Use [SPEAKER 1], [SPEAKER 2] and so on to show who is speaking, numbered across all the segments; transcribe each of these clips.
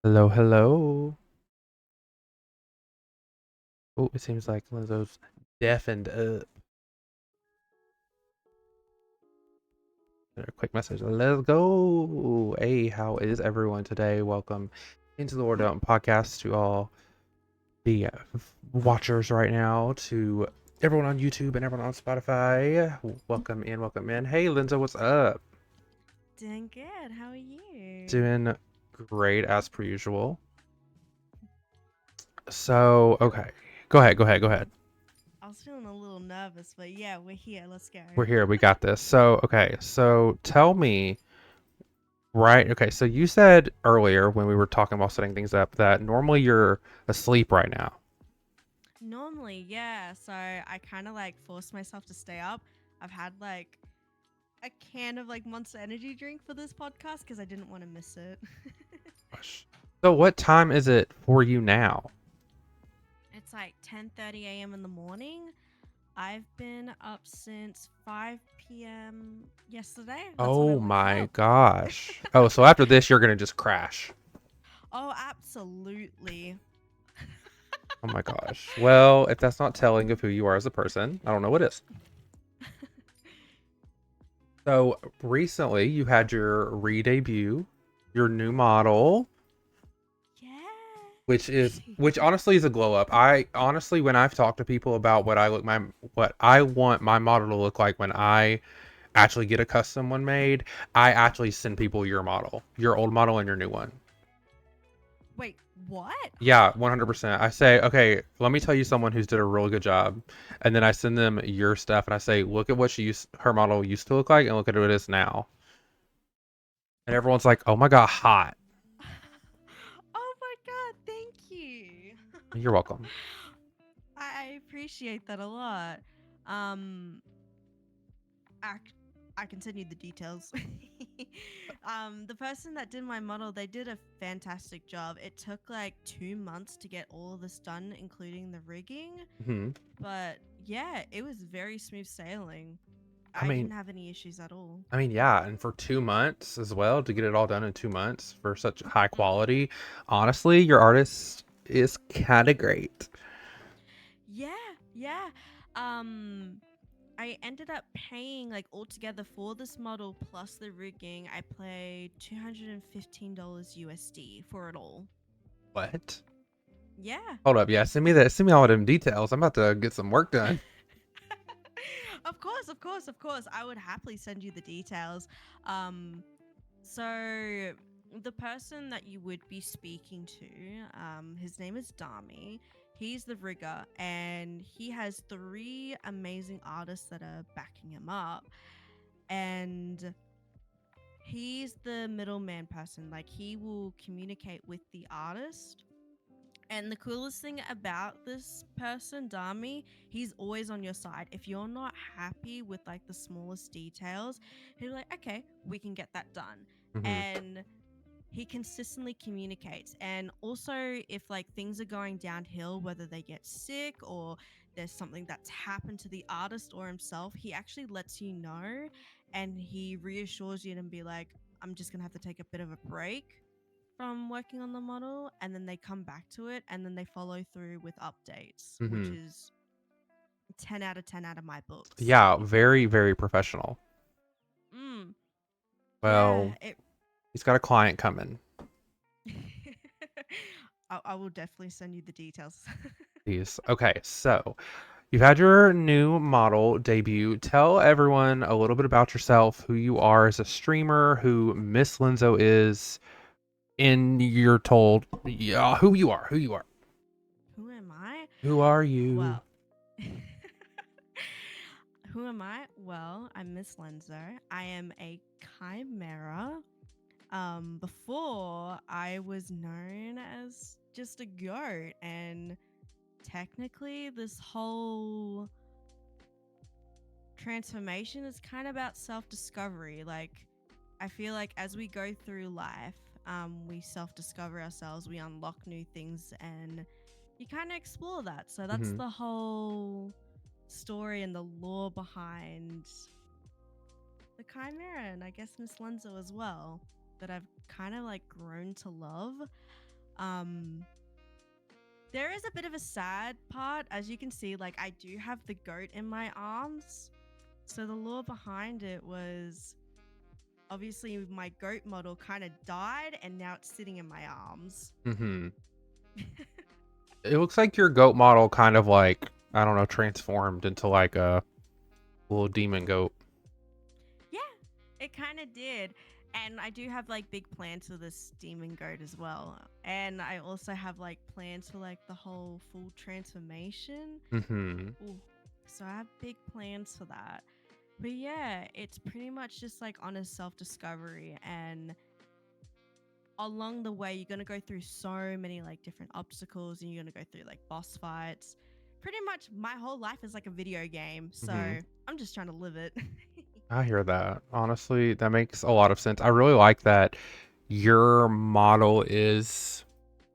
[SPEAKER 1] Hello, hello. Oh, it seems like Lenzo's deafened up. A quick message. Let's go. Hey, how is everyone today? Welcome into the Lord Don't podcast to all the watchers right now, to everyone on YouTube and everyone on Spotify. Welcome in, welcome in. Hey, Lenzo, what's up?
[SPEAKER 2] Doing good. How are you?
[SPEAKER 1] Doing great as per usual. So, okay. Go ahead.
[SPEAKER 2] I was feeling a little nervous, but yeah, we're here. Let's go.
[SPEAKER 1] We're here. We got this. So, okay. So, tell me. Right. Okay. So you said earlier when we were talking about setting things up that normally you're asleep right now.
[SPEAKER 2] Normally, yeah. So I kind of like forced myself to stay up. I've had like a can of like Monster Energy drink for this podcast because I didn't want to miss it.
[SPEAKER 1] Gosh. So what time is it for you now?
[SPEAKER 2] It's like 10:30 a.m. in the morning. I've been up since 5 p.m. yesterday. That's when I
[SPEAKER 1] Oh
[SPEAKER 2] woke
[SPEAKER 1] my
[SPEAKER 2] up.
[SPEAKER 1] gosh. Oh, so after this you're gonna just crash.
[SPEAKER 2] Oh, absolutely.
[SPEAKER 1] Oh my gosh. Well, if that's not telling of who you are as a person, I don't know what is. So recently you had your re-debut, your new model,
[SPEAKER 2] Yeah.
[SPEAKER 1] which honestly is a glow up. I honestly, when I've talked to people about what I want my model to look like when I actually get a custom one made, I actually send people your old model and your new one.
[SPEAKER 2] Wait, what?
[SPEAKER 1] Yeah, 100%. I say, okay, let me tell you someone who's did a really good job, and then I send them your stuff and I say, look at what her model used to look like, and look at what it is now. And everyone's like, oh my god, hot.
[SPEAKER 2] Oh my god, thank you.
[SPEAKER 1] You're welcome.
[SPEAKER 2] I appreciate that a lot. Um, I, I can send you the details. The person that did my model, they did a fantastic job. It took like 2 months to get all of this done, including the rigging.
[SPEAKER 1] Hmm.
[SPEAKER 2] But yeah, it was very smooth sailing.
[SPEAKER 1] I
[SPEAKER 2] I
[SPEAKER 1] mean,
[SPEAKER 2] didn't have any issues at all.
[SPEAKER 1] yeah, and for 2 months as well to get it all done in 2 months for such high
[SPEAKER 2] Mm.
[SPEAKER 1] quality. Honestly, your artist is kind of great.
[SPEAKER 2] Yeah, yeah. Um, I ended up paying like altogether for this model plus the rigging. I paid $215 USD for it all.
[SPEAKER 1] What?
[SPEAKER 2] Yeah.
[SPEAKER 1] Hold up, yeah. Send me that. Send me all of them details. I'm about to get some work done.
[SPEAKER 2] Of course, of course, of course. I would happily send you the details. Um, so the person that you would be speaking to, his name is Dami. He's the rigger, and he has three amazing artists that are backing him up. And he's the middleman person. Like he will communicate with the artist. And the coolest thing about this person, Dami, he's always on your side. If you're not happy with like the smallest details, he'll be like, okay, we can get that done.
[SPEAKER 1] Hmm.
[SPEAKER 2] And he consistently communicates. And also, if like things are going downhill, whether they get sick or there's something that's happened to the artist or himself, he actually lets you know and he reassures you and be like, I'm just gonna have to take a bit of a break from working on the model, and then they come back to it and then they follow through with updates, which
[SPEAKER 1] Hmm.
[SPEAKER 2] is 10 out of 10 out of my books.
[SPEAKER 1] Yeah, very, very professional.
[SPEAKER 2] Mm, yeah,
[SPEAKER 1] Well,
[SPEAKER 2] it.
[SPEAKER 1] he's got a client coming.
[SPEAKER 2] I will definitely send you the details.
[SPEAKER 1] He's okay. So you've had your new model debut. Tell everyone a little bit about yourself, who you are as a streamer, who Miss Lenzo is, and you're told, yeah, who you are, who you are.
[SPEAKER 2] Who am I?
[SPEAKER 1] Who are you?
[SPEAKER 2] Well, who am I? Well, I'm Miss Lenzo. I am a chimera. Before I was known as just a goat, and technically, this whole transformation is kind of about self discovery. Like, I feel like as we go through life, we self discover ourselves, we unlock new things, and you kind of explore that. So that's
[SPEAKER 1] Hmm.
[SPEAKER 2] the whole story and the lore behind the Chimera, and I guess Miss Lenzo as well, that I've kind of like grown to love. Um, there is a bit of a sad part, as you can see. Like I do have the goat in my arms, so the lore behind it was obviously my goat model kind of died, and now it's sitting in my arms.
[SPEAKER 1] Mm-hmm. It looks like your goat model kind of like, I don't know, transformed into like a little demon goat.
[SPEAKER 2] Yeah, it kind of did. And I do have like big plans for this demon goat as well. And I also have like plans for like the whole full transformation.
[SPEAKER 1] Mm-hmm.
[SPEAKER 2] Ooh, so I have big plans for that. But yeah, it's pretty much just like on a self discovery. And along the way, you're going to go through so many like different obstacles and you're going to go through like boss fights. Pretty much my whole life is like a video game. So
[SPEAKER 1] Mm-hmm.
[SPEAKER 2] I'm just trying to live it.
[SPEAKER 1] I hear that. Honestly, that makes a lot of sense. I really like that your model is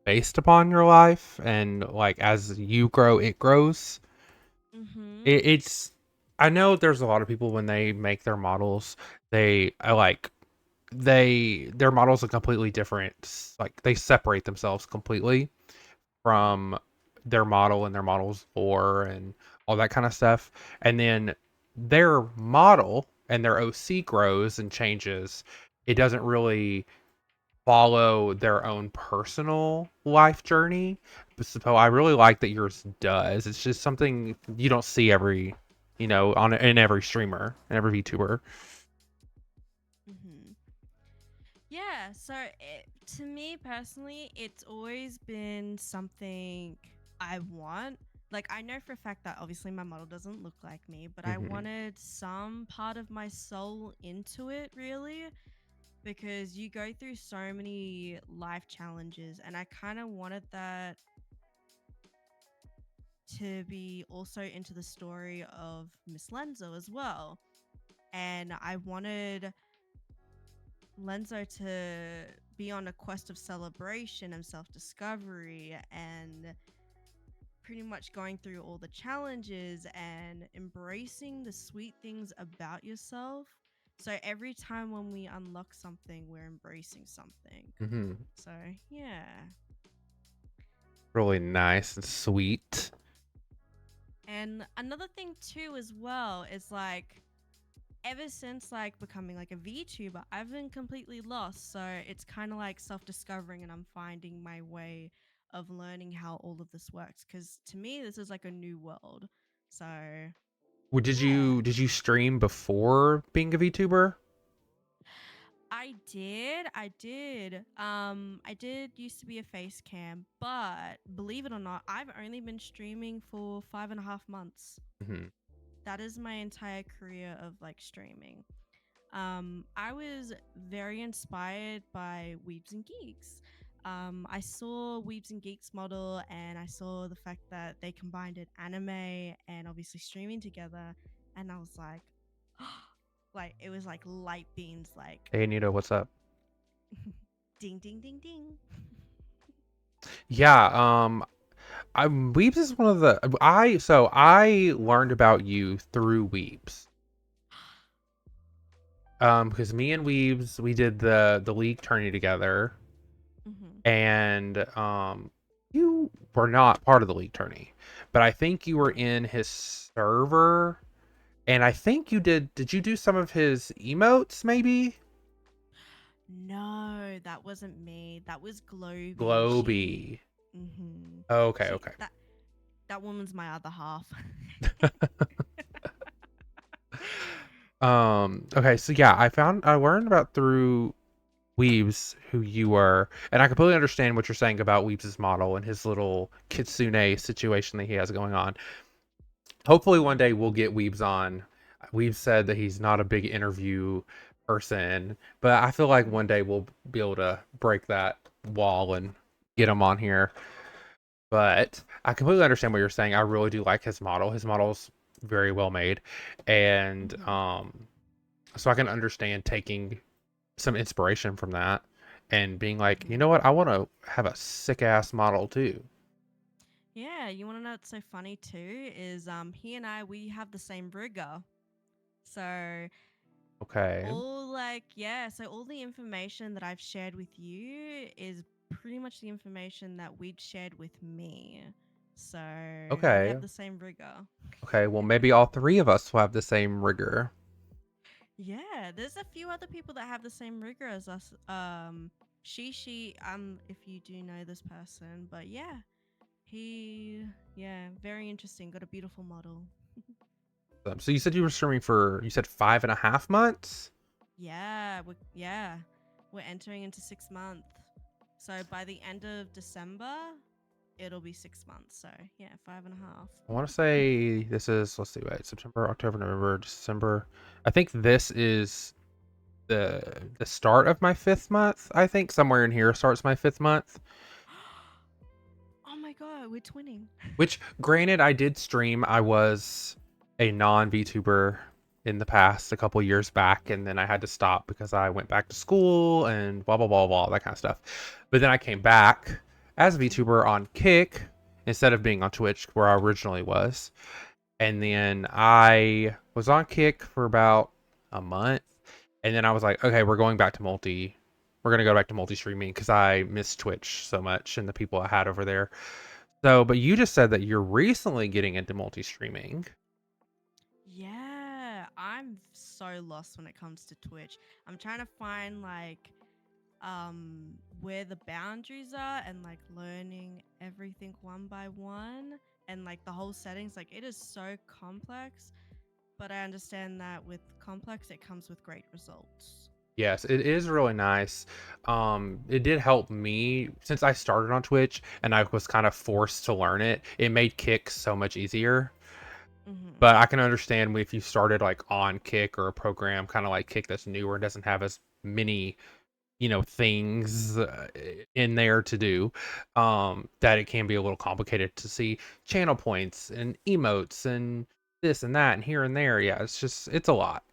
[SPEAKER 1] based upon your life, and like as you grow, it grows.
[SPEAKER 2] Mm-hmm.
[SPEAKER 1] It's I know there's a lot of people when they make their models, they I like their models are completely different. Like they separate themselves completely from their model and their model's lore and all that kind of stuff. And then their model and their OC grows and changes. It doesn't really follow their own personal life journey. So I really like that yours does. It's just something you don't see every, on in every streamer and every VTuber.
[SPEAKER 2] Mm-hmm. Yeah, so to me personally, it's always been something I want. Like, I know for a fact that obviously my model doesn't look like me, but I
[SPEAKER 1] Hmm.
[SPEAKER 2] wanted some part of my soul into it, really, because you go through so many life challenges, and I kind of wanted that to be also into the story of Miss Lenzo as well. And I wanted Lenzo to be on a quest of celebration and self discovery and pretty much going through all the challenges and embracing the sweet things about yourself. So every time when we unlock something, we're embracing something.
[SPEAKER 1] Hmm.
[SPEAKER 2] So, yeah.
[SPEAKER 1] Really nice and sweet.
[SPEAKER 2] And another thing, too, as well, is like ever since like becoming like a VTuber, I've been completely lost. So it's kind of like self-discovering and I'm finding my way of learning how all of this works cuz to me this is like a new world. So,
[SPEAKER 1] Well, did
[SPEAKER 2] yeah.
[SPEAKER 1] you stream before being a VTuber?
[SPEAKER 2] I did used to be a face cam, but believe it or not, I've only been streaming for 5.5 months.
[SPEAKER 1] Hmm.
[SPEAKER 2] That is my entire career of like streaming. I was very inspired by Weebs and Geeks. I saw Weebs and Geeks model and I saw the fact that they combined it anime and obviously streaming together. And I was like, like, it was like light beams, like
[SPEAKER 1] Hey, Anita, what's up?
[SPEAKER 2] ding, ding, ding, ding.
[SPEAKER 1] Yeah, Weebs is one of the I learned about you through Weebs. Because me and Weebs, we did the league tourney together,
[SPEAKER 2] Hmm.
[SPEAKER 1] and you were not part of the league tourney, but I think you were in his server, and I think you did you do some of his emotes maybe?
[SPEAKER 2] No, that wasn't me. That was Globy.
[SPEAKER 1] Globy.
[SPEAKER 2] Mm-hmm.
[SPEAKER 1] Okay,
[SPEAKER 2] She,
[SPEAKER 1] okay.
[SPEAKER 2] that woman's my other half.
[SPEAKER 1] Okay, so yeah, I learned about through Weaves who you were, and I completely understand what you're saying about Weaves' model and his little kitsune situation that he has going on. Hopefully one day we'll get Weaves on. We've said that he's not a big interview person, but I feel like one day we'll be able to break that wall and get him on here. But I completely understand what you're saying. I really do like his model. His model's very well made, and
[SPEAKER 2] Hmm.
[SPEAKER 1] so I can understand taking some inspiration from that and being like, you
[SPEAKER 2] Hmm.
[SPEAKER 1] know what, I want to have a sick ass model too.
[SPEAKER 2] Yeah, you want to know what's so funny too is he and I we have the same rigger. So
[SPEAKER 1] Okay.
[SPEAKER 2] all like yeah, so all the information that I've shared with you is pretty much the information that we'd shared with me. So we
[SPEAKER 1] Okay.
[SPEAKER 2] have the same rigor.
[SPEAKER 1] Okay. Well, maybe all three of us will have the same rigor.
[SPEAKER 2] Yeah, there's a few other people that have the same rigor as us. If you do know this person, but yeah, yeah, very interesting. Got a beautiful model.
[SPEAKER 1] So you said you were streaming for, you said 5.5 months?
[SPEAKER 2] We're entering into 6 months. So by the end of December, it'll be 6 months. So yeah, 5.5.
[SPEAKER 1] I want to say this is, let's see, wait, September, October, November, December. I think this is the start of my 5th month. I think somewhere in here starts my 5th month.
[SPEAKER 2] Oh my god, we're twinning.
[SPEAKER 1] Which, granted, I did stream. I was a non VTuber in the past, a couple years back, and then I had to stop because I went back to school and blah blah blah blah that kind of stuff. But then I came back as a VTuber on Kick instead of being on Twitch where I originally was. And then I was on Kick for about a month, and then I was like, okay, we're going back to multi. We're gonna go back to multi streaming because I miss Twitch so much and the people I had over there. So, but you just said that you're recently getting into multi streaming.
[SPEAKER 2] Yeah, I'm so lost when it comes to Twitch. I'm trying to find where the boundaries are and like learning everything one by one and like the whole settings. Like it is so complex, but I understand that with complex it comes with great results.
[SPEAKER 1] Yes, it is really nice. It did help me since I started on Twitch and I was kind of forced to learn it. It made Kick so much easier.
[SPEAKER 2] Mm-hmm.
[SPEAKER 1] But I can understand if you started like on Kick or a program kind of like Kick that's newer and doesn't have as many, things in there to do, that it can be a little complicated to see channel points and emotes and this and that and here and there. Yeah, it's a lot,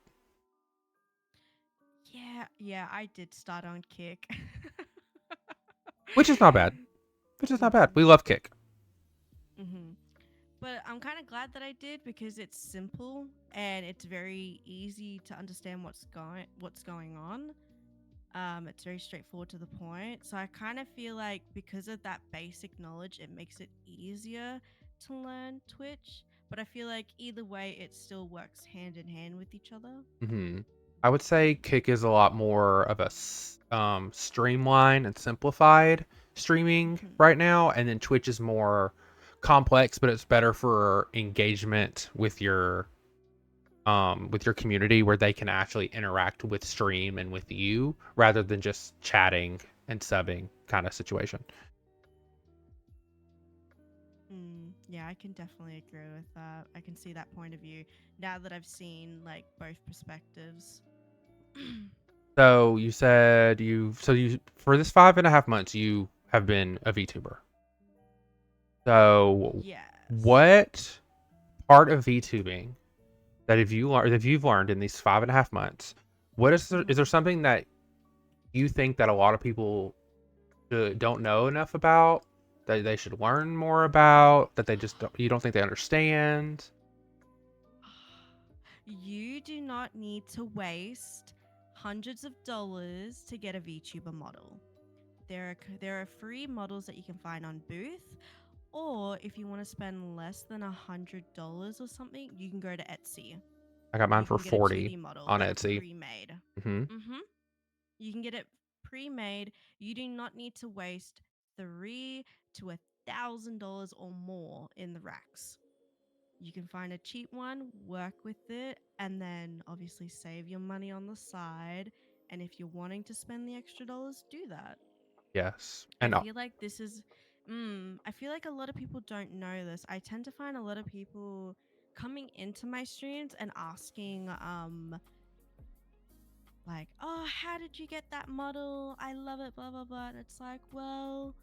[SPEAKER 2] Yeah, I did start on Kick.
[SPEAKER 1] which is not bad. Which is not bad.
[SPEAKER 2] Mm-hmm.
[SPEAKER 1] We love Kick.
[SPEAKER 2] Mm-hmm. But I'm kind of glad that I did because it's simple and it's very easy to understand what's going on. It's very straightforward to the point. So I kind of feel like because of that basic knowledge, it makes it easier to learn Twitch. But I feel like either way, it still works hand in hand with each other.
[SPEAKER 1] Hmm. I would say Kick is a lot more of a streamlined and simplified streaming
[SPEAKER 2] Hmm.
[SPEAKER 1] right now, and then Twitch is more complex, but it's better for engagement with your community where they can actually interact with stream and with you rather than just chatting and subbing kind of situation.
[SPEAKER 2] Yeah, I can definitely agree with that. I can see that point of view now that I've seen like both perspectives.
[SPEAKER 1] So you said you for this 5.5 months you have been a VTuber. So
[SPEAKER 2] Yes.
[SPEAKER 1] what part of VTubing that if you've learned in these 5.5 months, is there
[SPEAKER 2] Hmm.
[SPEAKER 1] something that you think that a lot of people don't know enough about, that they should learn more about, that they just you don't think they understand?
[SPEAKER 2] You do not need to waste hundreds of dollars to get a VTuber model. There are free models that you can find on Booth, or if you want to spend less than $100 or something, you can go to Etsy.
[SPEAKER 1] I got mine
[SPEAKER 2] You
[SPEAKER 1] for
[SPEAKER 2] can get a
[SPEAKER 1] 40
[SPEAKER 2] 2D model
[SPEAKER 1] on
[SPEAKER 2] like
[SPEAKER 1] Etsy.
[SPEAKER 2] pre-made.
[SPEAKER 1] Hmm.
[SPEAKER 2] Mm-hmm. You can get it pre-made. You do not need to waste three to $1,000 or more in the racks. You can find a cheap one, work with it, and then obviously save your money on the side. And if you're wanting to spend the extra dollars, do that.
[SPEAKER 1] Yes,
[SPEAKER 2] I
[SPEAKER 1] and
[SPEAKER 2] feel like this is, I feel like a lot of people don't know this. I tend to find a lot of people coming into my streams and asking, like, oh, how did you get that model? I love it, blah, blah, blah. And it's like, well,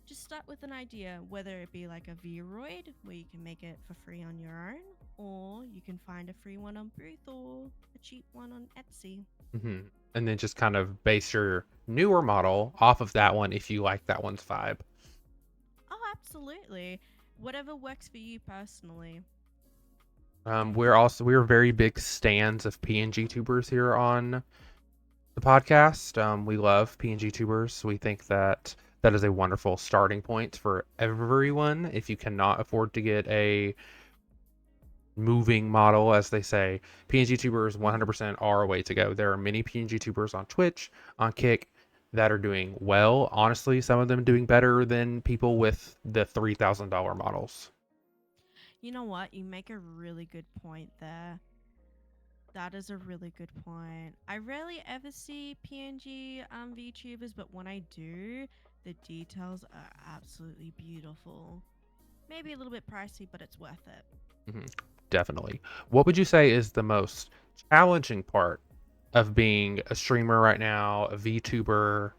[SPEAKER 2] just start with an idea, whether it be like a Vroid where you can make it for free on your own, or you can find a free one on Booth or a cheap one on Etsy.
[SPEAKER 1] hmm and then just kind of base your newer model off of that one if you like that one's vibe.
[SPEAKER 2] Oh, absolutely. Whatever works for you personally.
[SPEAKER 1] We're very big stands of PNG tubers here on the podcast. We love PNG tubers. We think that that is a wonderful starting point for everyone. If you cannot afford to get a moving model, as they say, PNG tubers
[SPEAKER 2] Mm.
[SPEAKER 1] 100% are a way to go. There are many PNG tubers on Twitch, on Kick, that are doing well. Honestly, some of them doing better than people with the $3,000 models.
[SPEAKER 2] You know what? You make a really good point there. That is a really good point. I rarely ever see PNG VTubers, but when I do, the details are absolutely beautiful. Maybe a little bit pricey, but it's worth it.
[SPEAKER 1] Mhm, definitely. What would you say is the most challenging part of being a streamer right now, a VTuber?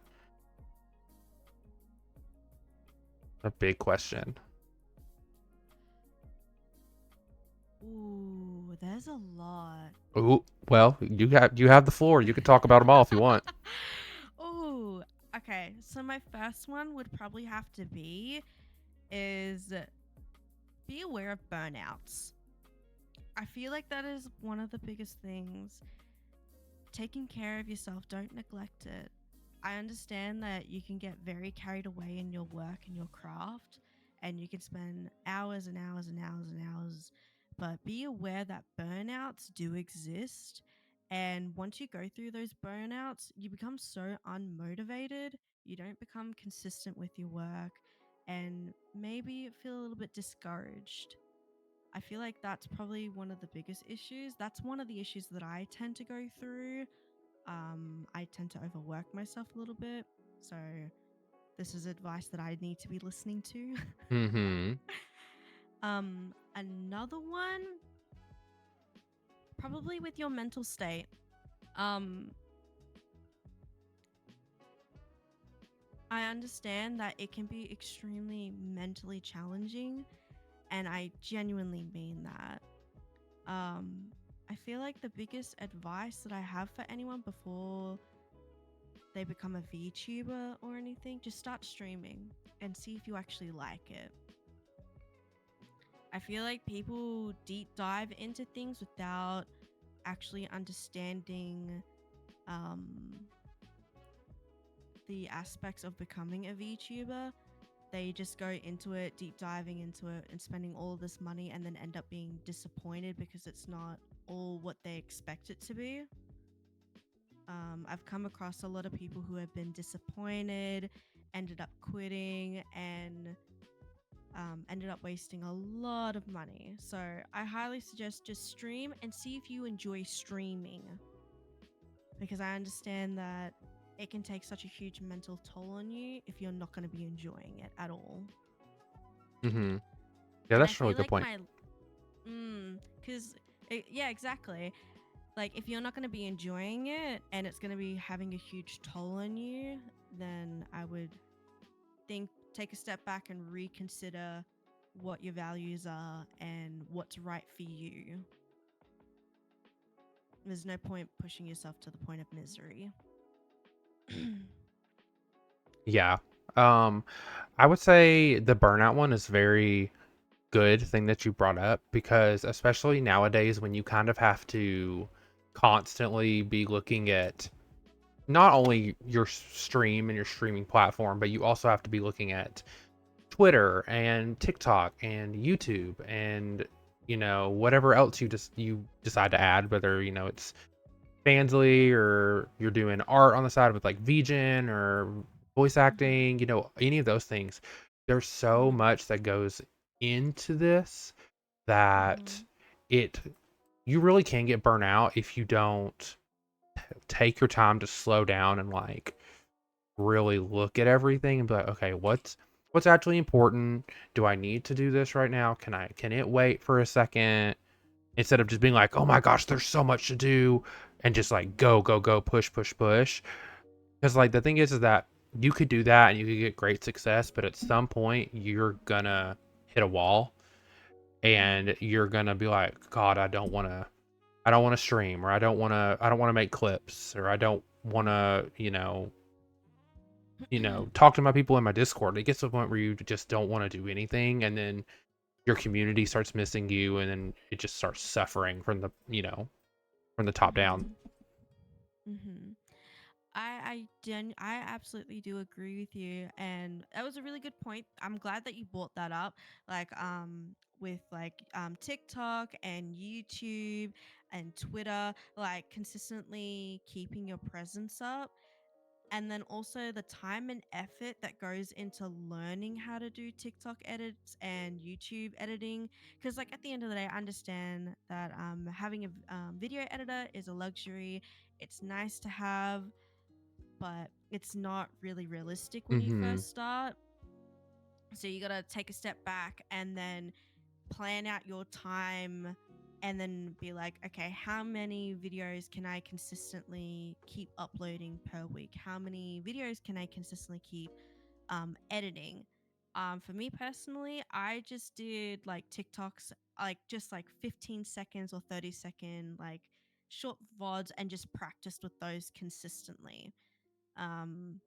[SPEAKER 1] A big question.
[SPEAKER 2] Ooh, there's a lot.
[SPEAKER 1] Ooh, well, you have the floor. You can talk about them all if you want.
[SPEAKER 2] Ooh, okay. So my first one would probably have to is be aware of burnouts. I feel like that is one of the biggest things. Taking care of yourself, don't neglect it. I understand that you can get very carried away in your work and your craft, and you can spend hours and hours and hours and hours, but be aware that burnouts do exist. And once you go through those burnouts, you become so unmotivated, you don't become consistent with your work, and maybe feel a little bit discouraged. I feel like that's probably one of the biggest issues. That's one of the issues that I tend to go through. I tend to overwork myself a little bit. So, this is advice that I need to be listening to.
[SPEAKER 1] Mm-hmm.
[SPEAKER 2] Another one, probably with your mental state. Um, I understand that it can be extremely mentally challenging, and I genuinely mean that. Um, I feel like the biggest advice that I have for anyone before they become a VTuber or anything, just start streaming and see if you actually like it. I feel like people deep dive into things without actually understanding um, the aspects of becoming a VTuber. They just go into it, deep diving into it, and spending all this money, and then end up being disappointed because it's not all what they expect it to be. I've come across a lot of people who have been disappointed, ended up quitting, and ended up wasting a lot of money. So I highly suggest just stream and see if you enjoy streaming, because I understand that it can take such a huge mental toll on you if you're not going to be enjoying it at all.
[SPEAKER 1] Mm-hmm. Yeah,
[SPEAKER 2] And I
[SPEAKER 1] that's a really
[SPEAKER 2] feel
[SPEAKER 1] good
[SPEAKER 2] like
[SPEAKER 1] point.
[SPEAKER 2] because yeah, exactly. Like if you're not going to be enjoying it and it's going to be having a huge toll on you, then I would take a step back and reconsider what your values are and what's right for you. There's no point pushing yourself to the point of misery.
[SPEAKER 1] Yeah. Um, I would say the burnout one is very good thing that you brought up because especially nowadays when you kind of have to constantly be looking at not only your stream and your streaming platform, but you also have to be looking at Twitter and TikTok and YouTube and whatever else you decide to add, whether it's Fansly or you're doing art on the side with like VGen or voice
[SPEAKER 2] Mm-hmm.
[SPEAKER 1] acting, any of those things. There's so
[SPEAKER 2] Mm-hmm.
[SPEAKER 1] much that goes into this that
[SPEAKER 2] Mm-hmm.
[SPEAKER 1] it you really can get burnt out if you don't take your time to slow down and like really look at everything and be like, okay, what's actually important? Do I need to do this right now? Can it wait for a second? Instead of just being like, oh my gosh, there's so much to do and just like go, go, go, push, push, push. Because like the thing is that you could do that and you could get great success, but at some point you're gonna hit a wall and you're gonna be like, God, I don't want to stream, or I don't want to make clips, or I don't want to, talk to my people in my Discord. It gets to a point where you just don't want to do anything, and then your community starts missing you, and then it just starts suffering from the top down.
[SPEAKER 2] Mm-hmm. Mm-hmm. I absolutely do agree with you, and that was a really good point. I'm glad that you brought that up. Like with TikTok and YouTube and Twitter, like consistently keeping your presence up, and then also the time and effort that goes into learning how to do TikTok edits and YouTube editing. Because like at the end of the day, I understand that having a video editor is a luxury. It's nice to have, but it's not really realistic when you
[SPEAKER 1] Mm-hmm.
[SPEAKER 2] first start. So you got to take a step back and then plan out your time and then be like, okay, how many videos can I consistently keep uploading per week? How many videos can I consistently keep editing? For me personally, I just did like TikToks, like just like 15 seconds or 30-second, like short VODs and just practiced with those consistently. Um,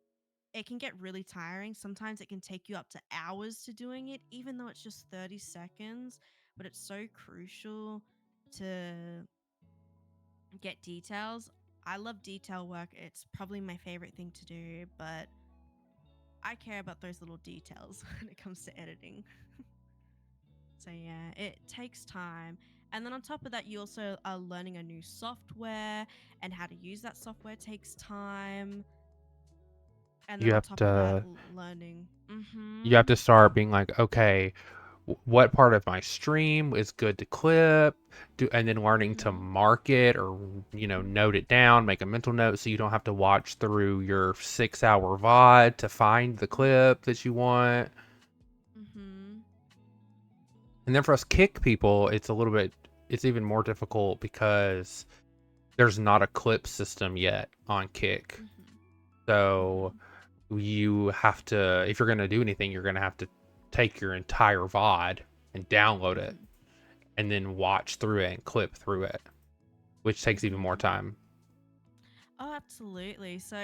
[SPEAKER 2] it can get really tiring. Sometimes it can take you up to hours to doing it, even though it's just 30 seconds. But it's so crucial to get details. I love detail work. It's probably my favorite thing to do, but I care about those little details when it comes to editing. So, yeah, it takes time. And then on top of that, you also are learning a new software, and how to use that software takes time. And then
[SPEAKER 1] You
[SPEAKER 2] on
[SPEAKER 1] have
[SPEAKER 2] top of that,
[SPEAKER 1] to
[SPEAKER 2] learning.
[SPEAKER 1] you have
[SPEAKER 2] Mm-hmm.
[SPEAKER 1] to start being like, okay, what part of my stream is good to clip, and then learning to
[SPEAKER 2] Mm-hmm.
[SPEAKER 1] mark it or note it down, make a mental note so you don't have to watch through your 6-hour VOD to find the clip that you want.
[SPEAKER 2] Mm-hmm.
[SPEAKER 1] And then for us kick people, it's even more difficult because there's not a clip system yet on Kick.
[SPEAKER 2] Mm-hmm.
[SPEAKER 1] So
[SPEAKER 2] Mm-hmm.
[SPEAKER 1] you have to, if you're going to do anything, you're going to have to take your entire VOD and download it
[SPEAKER 2] Mm-hmm.
[SPEAKER 1] and then watch through it and clip through it, which takes even more
[SPEAKER 2] Mm-hmm.
[SPEAKER 1] time.
[SPEAKER 2] Oh, absolutely. So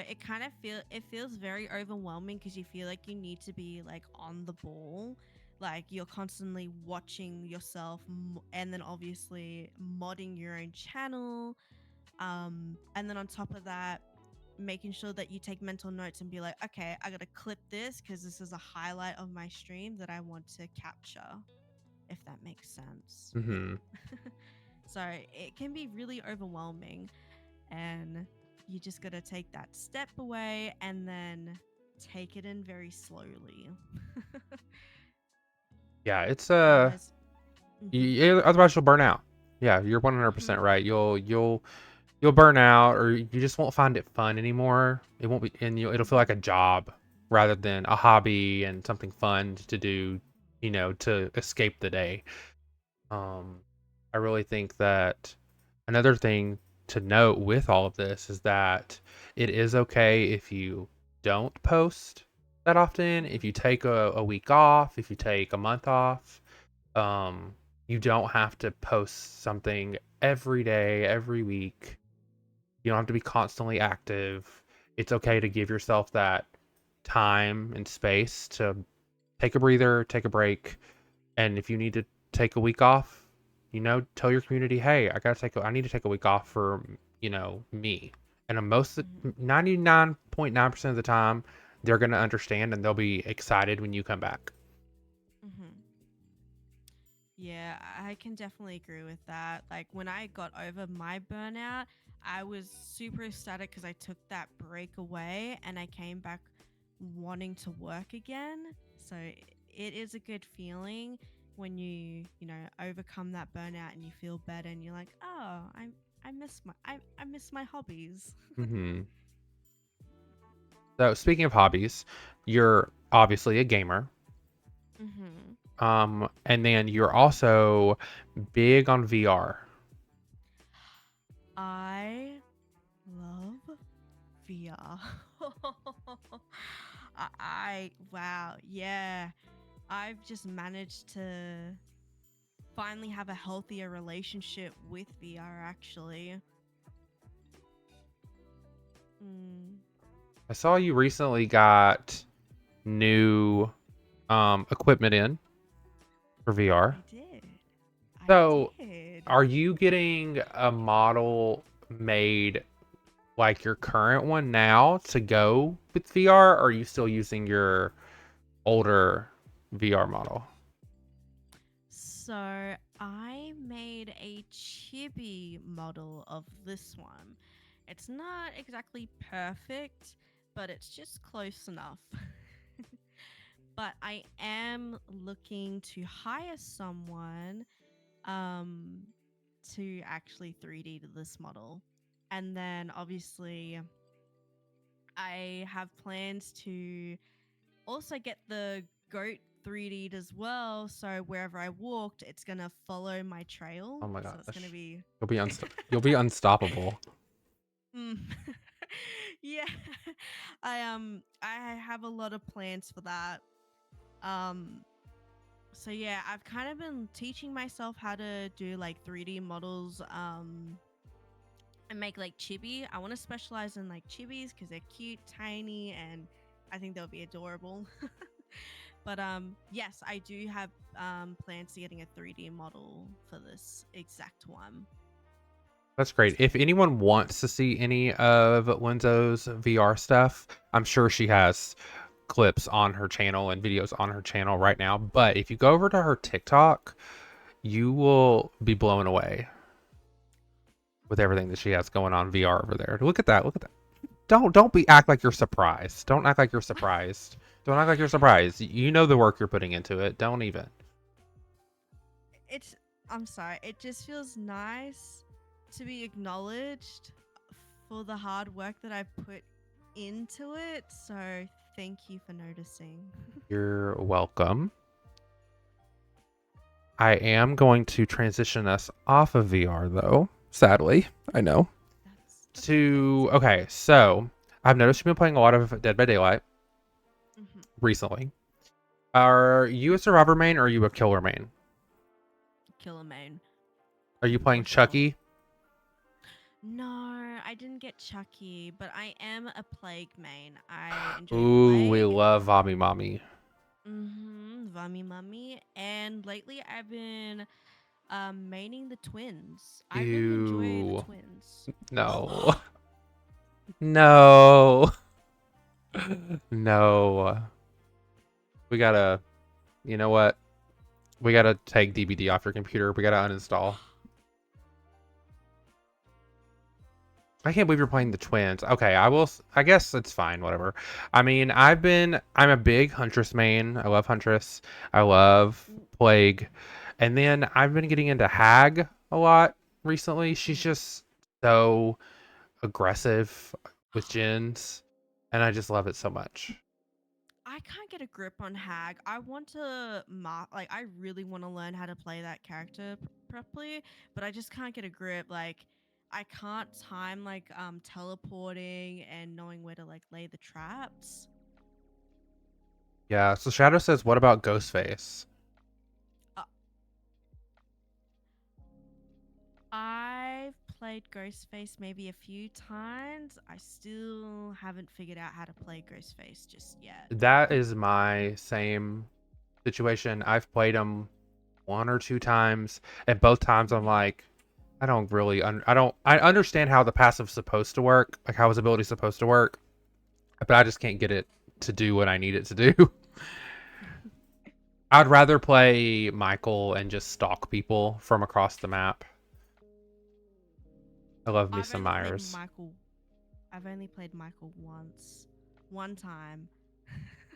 [SPEAKER 2] it feels very overwhelming because you feel like you need to be like on the ball. Like you're constantly watching yourself and then obviously modding your own channel. And then on top of that, making sure that you take mental notes and be like, okay, I gotta clip this because this is a highlight of my stream that I want to capture, if that makes sense.
[SPEAKER 1] Hmm.
[SPEAKER 2] So it can be really overwhelming, and you just got to take that step away and then take it in very slowly.
[SPEAKER 1] Yeah, it's
[SPEAKER 2] Otherwise, mm-hmm,
[SPEAKER 1] otherwise you'll burn out. Yeah, you're 100%
[SPEAKER 2] mm-hmm,
[SPEAKER 1] right. You'll burn out, or you just won't find it fun anymore. It won't be, and it'll feel
[SPEAKER 2] mm-hmm,
[SPEAKER 1] like a job rather than a hobby and something fun to do, to escape the day. Um, I really think that another thing to note with all of this is that it is okay if you don't post that often, if you
[SPEAKER 2] mm-hmm,
[SPEAKER 1] take a week off, if you take a month off. Um, you don't have to post something every day, every week. You don't have to be constantly active. It's okay to give yourself that time and space to take a breather, take a break, and if you need to take a week off, tell your community, "Hey, I need to take a week off for, me." And most
[SPEAKER 2] mm-hmm,
[SPEAKER 1] 99.9% of the time, they're going to understand and they'll be excited when you come back.
[SPEAKER 2] mm-hmm. Yeah, I can definitely agree with that. Like when I got over my burnout, I was super ecstatic because I took that break away and I came back wanting to work again. So it is a good feeling when you overcome that burnout and you feel better and you're like, oh, I miss my hobbies.
[SPEAKER 1] Mhm. So, speaking of hobbies, you're obviously a gamer.
[SPEAKER 2] Mm-hmm.
[SPEAKER 1] And then you're also big on VR.
[SPEAKER 2] I love VR. Wow, yeah. I've just managed to finally have a healthier relationship with VR actually. Mm,
[SPEAKER 1] I saw you recently got new equipment in for VR.
[SPEAKER 2] I did. I
[SPEAKER 1] So,
[SPEAKER 2] did.
[SPEAKER 1] are you getting a model made like your current one now to go with VR, or are you still using your older VR model?
[SPEAKER 2] So I made a chibi model of this one. It's not exactly perfect, but it's just close enough. But I am looking to hire someone um, to actually 3D to this model. And then obviously, I have plans to also get the goat 3D'd as well. So wherever I walked, it's going to follow my trail.
[SPEAKER 1] Oh my
[SPEAKER 2] So it's going to
[SPEAKER 1] gosh.
[SPEAKER 2] be.
[SPEAKER 1] You'll be unstoppable.
[SPEAKER 2] Mm. Yeah. I have a lot of plans for that. Um so yeah, I've kind of been teaching myself how to do like 3D models and make like chibi. I want to specialize in like chibis because they're cute, tiny, and I think they'll be adorable. But yes, I do have plans to getting a 3D model for this exact one.
[SPEAKER 1] That's great. If anyone wants to see any of Lenzo's VR stuff, I'm sure she has clips on her channel and videos on her channel right now. But if you go over to her TikTok, you will be blown away with everything that she has going on VR over there. Look at that. Look at that. Don't be act like you're surprised. Don't act like you're surprised. Don't act like you're surprised. You know the work you're putting into it. Don't even.
[SPEAKER 2] It's I'm sorry, it just feels nice to be acknowledged for the hard work that I put into it. So thank you for noticing.
[SPEAKER 1] You're welcome. I am going to transition us off of VR though. Sadly, I know.
[SPEAKER 2] That's okay. It's
[SPEAKER 1] To
[SPEAKER 2] okay.
[SPEAKER 1] okay, so I've noticed you've been playing a lot of Dead by Daylight
[SPEAKER 2] Mm-hmm.
[SPEAKER 1] recently. Are you a survivor main or are you a killer main?
[SPEAKER 2] Killer main
[SPEAKER 1] Are you playing
[SPEAKER 2] for sure.
[SPEAKER 1] Chucky?
[SPEAKER 2] No, I didn't get Chucky, but I am a plague main. I enjoy
[SPEAKER 1] Ooh, we
[SPEAKER 2] plague.
[SPEAKER 1] love Vommy Mommy.
[SPEAKER 2] Vummy mummy. And lately I've been maining the twins. I really enjoy the
[SPEAKER 1] Ew.
[SPEAKER 2] twins.
[SPEAKER 1] No. No. No. We gotta, you know what? We gotta take DBD off your computer. We gotta uninstall. I can't believe you're playing the twins. Okay, I will. I guess it's fine. Whatever. I mean, I'm a big Huntress main. I love Huntress. I love Plague. And then I've been getting into Hag a lot recently. She's
[SPEAKER 2] Mhm.
[SPEAKER 1] just so aggressive with gens. And I just love it so much.
[SPEAKER 2] I can't get a grip on Hag. I want to like I really want to learn how to play that character properly, but I just can't get a grip. Like I can't time like teleporting and knowing where to like lay the traps.
[SPEAKER 1] Yeah. So Shadow says, what about Ghostface?
[SPEAKER 2] Uh, I've played Ghostface maybe a few times. I still haven't figured out how to play Ghostface just yet.
[SPEAKER 1] That is my same situation. I've played him one or two times, and both times I'm
[SPEAKER 2] Mhm.
[SPEAKER 1] like, I don't really, I understand how the passive's supposed to work, like how his ability's supposed to work, but I just can't get it to do what I need it to do. I'd rather play Michael and just stalk people from across the map. I love me
[SPEAKER 2] I've
[SPEAKER 1] some
[SPEAKER 2] only played
[SPEAKER 1] Myers.
[SPEAKER 2] Michael. I've only played Michael once. One time.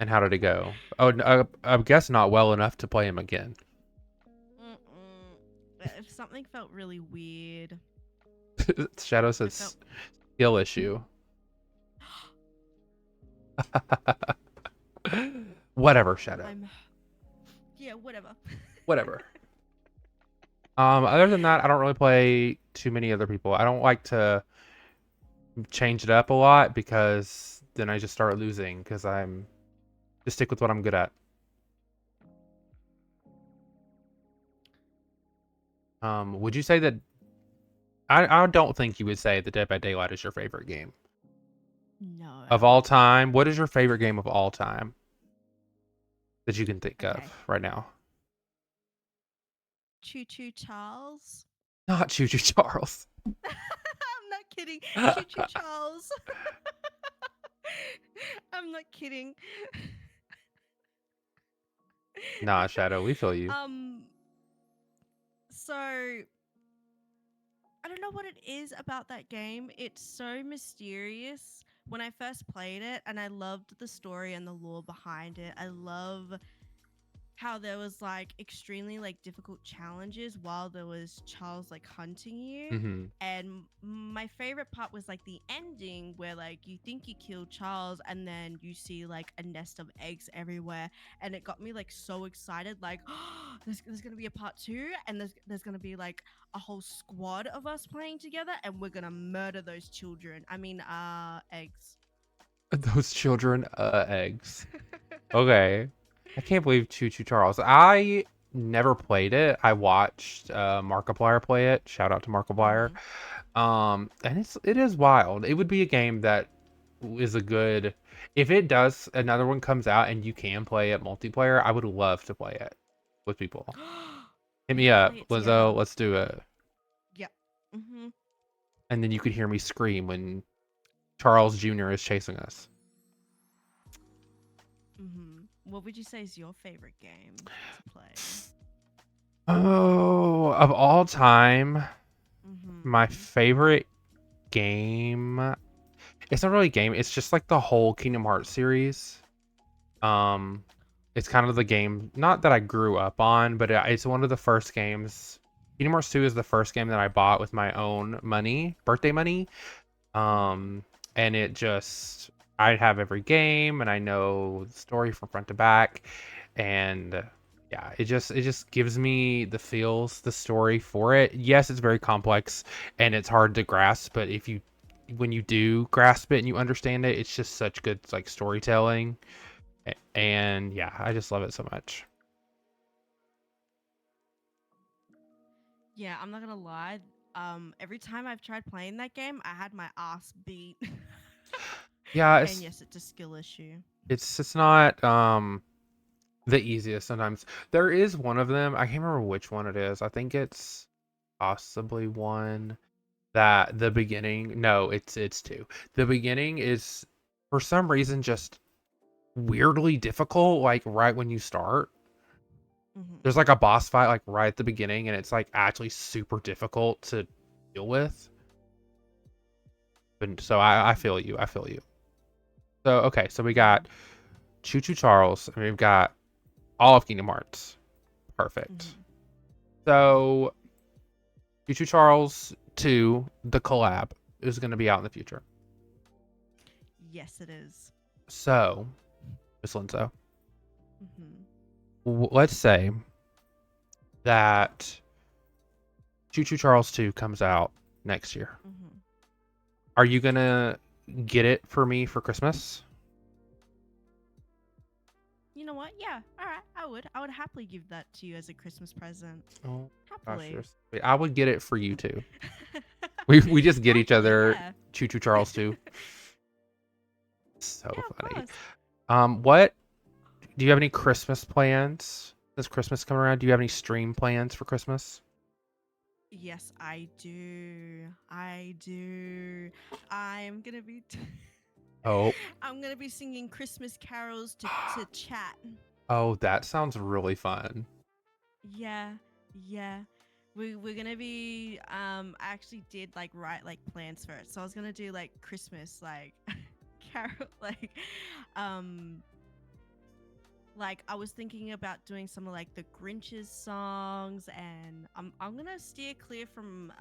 [SPEAKER 1] And how did it go? Oh, I guess not well enough to play him again.
[SPEAKER 2] Mm-mm. If something felt really weird,
[SPEAKER 1] Shadow
[SPEAKER 2] I felt.
[SPEAKER 1] says skill issue. Whatever, Shadow.
[SPEAKER 2] I'm. Yeah, whatever.
[SPEAKER 1] Whatever. Other than that, I don't really play too many other people. I don't like to change it up a lot because then I just start losing because I'm just stick with what I'm good at. Would you say that I don't think you would say that Dead by Daylight is your favorite game
[SPEAKER 2] No,
[SPEAKER 1] of
[SPEAKER 2] I
[SPEAKER 1] all
[SPEAKER 2] would not.
[SPEAKER 1] time? What is your favorite game of all time that you can think of
[SPEAKER 2] Okay.
[SPEAKER 1] right now?
[SPEAKER 2] Choo Choo Charles.
[SPEAKER 1] Not Choo Choo Charles.
[SPEAKER 2] I'm not kidding. Choo Choo Charles. I'm not kidding.
[SPEAKER 1] Nah, Shadow, we feel you.
[SPEAKER 2] um so I don't know what it is about that game. It's so mysterious. When I first played it, and I loved the story and the lore behind it. I love how there was like extremely like difficult challenges while there was Charles like hunting you.
[SPEAKER 1] Hmm.
[SPEAKER 2] And my favorite part was like the ending where like you think you killed Charles and then you see like a nest of eggs everywhere, and it got me like so excited, like there's gonna be a part two, and there's gonna be like a whole squad of us playing together, and we're gonna murder those children. I mean, eggs.
[SPEAKER 1] Those children, eggs. Okay. I can't believe Choo Choo Charles. I never played it. I watched Markiplier play it. Shout out to Markiplier.
[SPEAKER 2] Mm-hmm.
[SPEAKER 1] And it is wild. It would be a game that is a good, if it does another one comes out and you can play it multiplayer, I would love to play it with people. Hit
[SPEAKER 2] We
[SPEAKER 1] me
[SPEAKER 2] can
[SPEAKER 1] up,
[SPEAKER 2] play it together.
[SPEAKER 1] Lenzo. Let's do it.
[SPEAKER 2] Yep. Mm-hmm.
[SPEAKER 1] And then you could hear me scream when Charles Jr. is chasing us.
[SPEAKER 2] Mm-hmm. What would you say is your favorite game to play?
[SPEAKER 1] Oh, of all time, my
[SPEAKER 2] Mm-hmm.
[SPEAKER 1] favorite game. It's not really a game. It's just like the whole Kingdom Hearts series. Um, it's kind of the game, not that I grew up on, but it's one of the first games. Kingdom Hearts 2 is the first game that I bought with my own money, birthday money.
[SPEAKER 2] Mm-hmm.
[SPEAKER 1] Um, and it just, I have every game and I know the story from front to back. And yeah, it just gives me the feels, the story for it. Yes, it's very complex and it's hard to grasp, but when you do grasp it and you understand it, it's just such good like storytelling. And yeah, I just love it so much.
[SPEAKER 2] Yeah, I'm not gonna lie. Every time I've tried playing that game, I had my ass beat.
[SPEAKER 1] Yeah,
[SPEAKER 2] And yes, it's a skill issue.
[SPEAKER 1] it's not the easiest sometimes. There is one of them, I can't remember which one it is. I think it's possibly one that the beginning, no, it's two. The beginning is for some reason just weirdly difficult, like right when you start.
[SPEAKER 2] Mm-hmm.
[SPEAKER 1] There's like a boss fight like right at the beginning and it's like actually super difficult to deal with. But so I feel you. I feel you. So okay, so we
[SPEAKER 2] Yeah.
[SPEAKER 1] got Choo Choo Charles and we've got all of Kingdom Hearts. Perfect.
[SPEAKER 2] Mm-hmm.
[SPEAKER 1] So Choo Choo Charles 2, the collab, is going to be out in the future.
[SPEAKER 2] Yes, it is.
[SPEAKER 1] So, Miss Linzo,
[SPEAKER 2] Mm-hmm.
[SPEAKER 1] let's say that Choo Choo Charles 2 comes out next year.
[SPEAKER 2] Mm-hmm.
[SPEAKER 1] Are you going to get it for me for Christmas?
[SPEAKER 2] You know what? Yeah. All right. I would. I would happily give that to you as a Christmas present.
[SPEAKER 1] Oh, gosh,
[SPEAKER 2] Happily.
[SPEAKER 1] I would get it for you too. We just get each
[SPEAKER 2] Happily,
[SPEAKER 1] other
[SPEAKER 2] yeah.
[SPEAKER 1] Choo Choo Charles 2. So
[SPEAKER 2] Yeah, of
[SPEAKER 1] funny.
[SPEAKER 2] course.
[SPEAKER 1] What do you have any Christmas plans? Does Christmas come around? Do you have any stream plans for Christmas?
[SPEAKER 2] Yes, I do. I do. I'm gonna be.
[SPEAKER 1] Oh,
[SPEAKER 2] I'm gonna be singing Christmas carols to chat.
[SPEAKER 1] oh, that sounds really fun.
[SPEAKER 2] Yeah, yeah. We're gonna be. I actually did like write like plans for it. So I was gonna do like Christmas like carol um like I was thinking about doing some of like the Grinch's songs, and I'm gonna steer clear from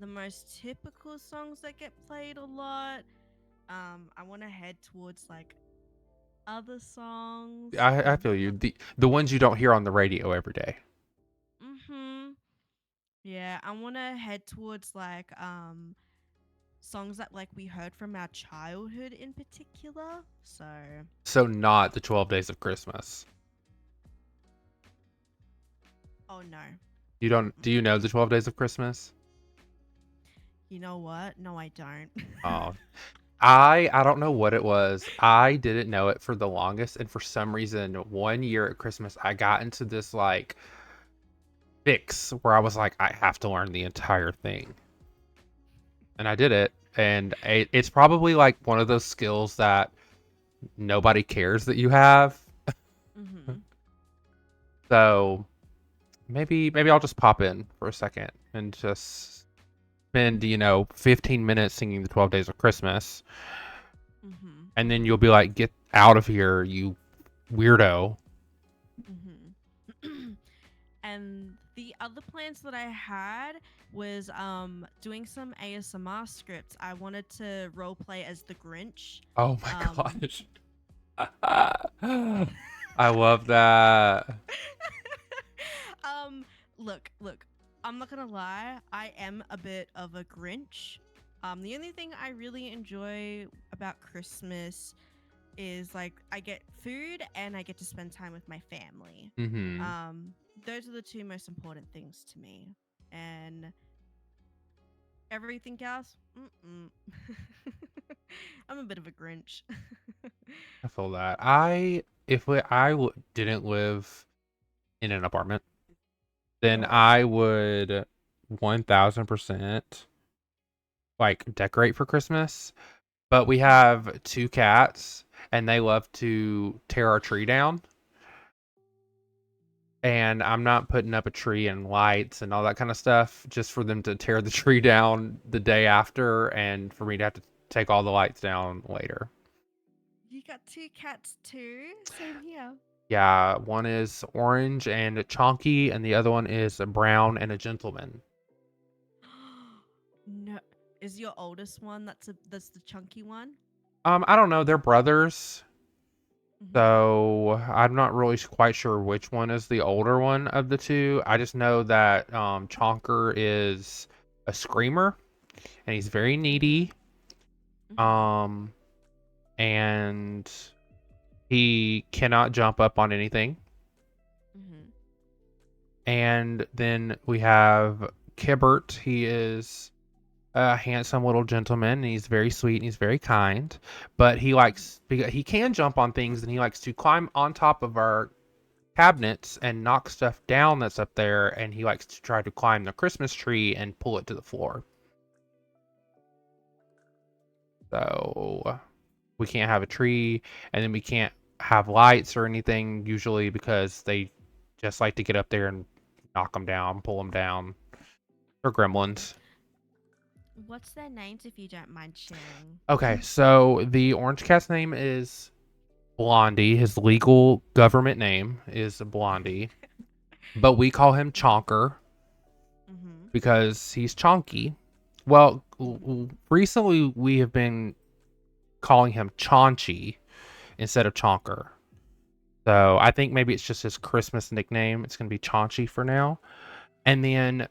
[SPEAKER 2] the most typical songs that get played a lot. I want to head towards like other songs.
[SPEAKER 1] I feel you. The ones you don't hear on the radio every day.
[SPEAKER 2] Mhm. Yeah, I want to head towards like songs that like we heard from our childhood in particular. So,
[SPEAKER 1] So not the 12 Days of Christmas.
[SPEAKER 2] oh no.
[SPEAKER 1] You don't?
[SPEAKER 2] Mm-mm.
[SPEAKER 1] Do you know the 12 Days of Christmas?
[SPEAKER 2] You know what? No, I don't.
[SPEAKER 1] Oh, I don't know what it was. I didn't know it for the longest, and for some reason, one year at Christmas, I got into this like fix where I was like, I have to learn the entire thing. and I did it. And it's probably like one of those skills that nobody cares that you have.
[SPEAKER 2] Mm-hmm.
[SPEAKER 1] So maybe I'll just pop in for a second and just spend 15 minutes singing the 12 Days of Christmas,
[SPEAKER 2] Mm-hmm.
[SPEAKER 1] and then you'll be like, "Get out of here, you weirdo."
[SPEAKER 2] Mm-hmm. And the other plans that I had was doing some ASMR scripts. I wanted to role play as the Grinch.
[SPEAKER 1] Oh my
[SPEAKER 2] Um
[SPEAKER 1] gosh. I love that.
[SPEAKER 2] um look, I'm not gonna lie, I am a bit of a Grinch. The only thing I really enjoy about Christmas is like I get food and I get to spend time with my family.
[SPEAKER 1] Mm-hmm.
[SPEAKER 2] Um, those are the two most important things to me. And everything else, mm-mm. I'm a bit of a Grinch.
[SPEAKER 1] I feel that. If I didn't live in an apartment, then
[SPEAKER 2] Mm-hmm.
[SPEAKER 1] I would 1000% like decorate for Christmas. But we have two cats and they love to tear our tree down. And I'm not putting up a tree and lights and all that kind of stuff just for them to tear the tree down the day after and for me to have to take all the lights down later.
[SPEAKER 2] You got two cats too? Same here.
[SPEAKER 1] Yeah, one is orange and chonky, and the other one is a brown and a gentleman.
[SPEAKER 2] No, is your oldest one that's the chunky one?
[SPEAKER 1] I don't know. They're brothers,
[SPEAKER 2] Mm-hmm.
[SPEAKER 1] so I'm not really quite sure which one is the older one of the two. I just know that Chonker is a screamer, and he's very
[SPEAKER 2] Mm-hmm.
[SPEAKER 1] needy.
[SPEAKER 2] Mm-hmm.
[SPEAKER 1] Um, and he cannot jump up on anything.
[SPEAKER 2] Mm-hmm.
[SPEAKER 1] And then we have Kibbert. He is a handsome little gentleman, and he's very sweet and he's very kind. But he likes because he can jump on things, and he likes to climb on top of our cabinets and knock stuff down that's up there. And he likes to try to climb the Christmas tree and pull it to the floor. So we can't have a tree, and then we can't have lights or anything usually because they just like to get up there and knock them down, pull them down. They're gremlins.
[SPEAKER 2] What's their names if you don't mind sharing?
[SPEAKER 1] Okay, so the orange cat's name is Blondie. His legal government name is Blondie, but we call him Chonker
[SPEAKER 2] Mm-hmm.
[SPEAKER 1] because he's chonky. Well,
[SPEAKER 2] Mm-hmm.
[SPEAKER 1] recently we have been calling him Chaunchy instead of Chonker. So I think maybe it's just his Christmas nickname. It's going to be Chaunchy for now. And then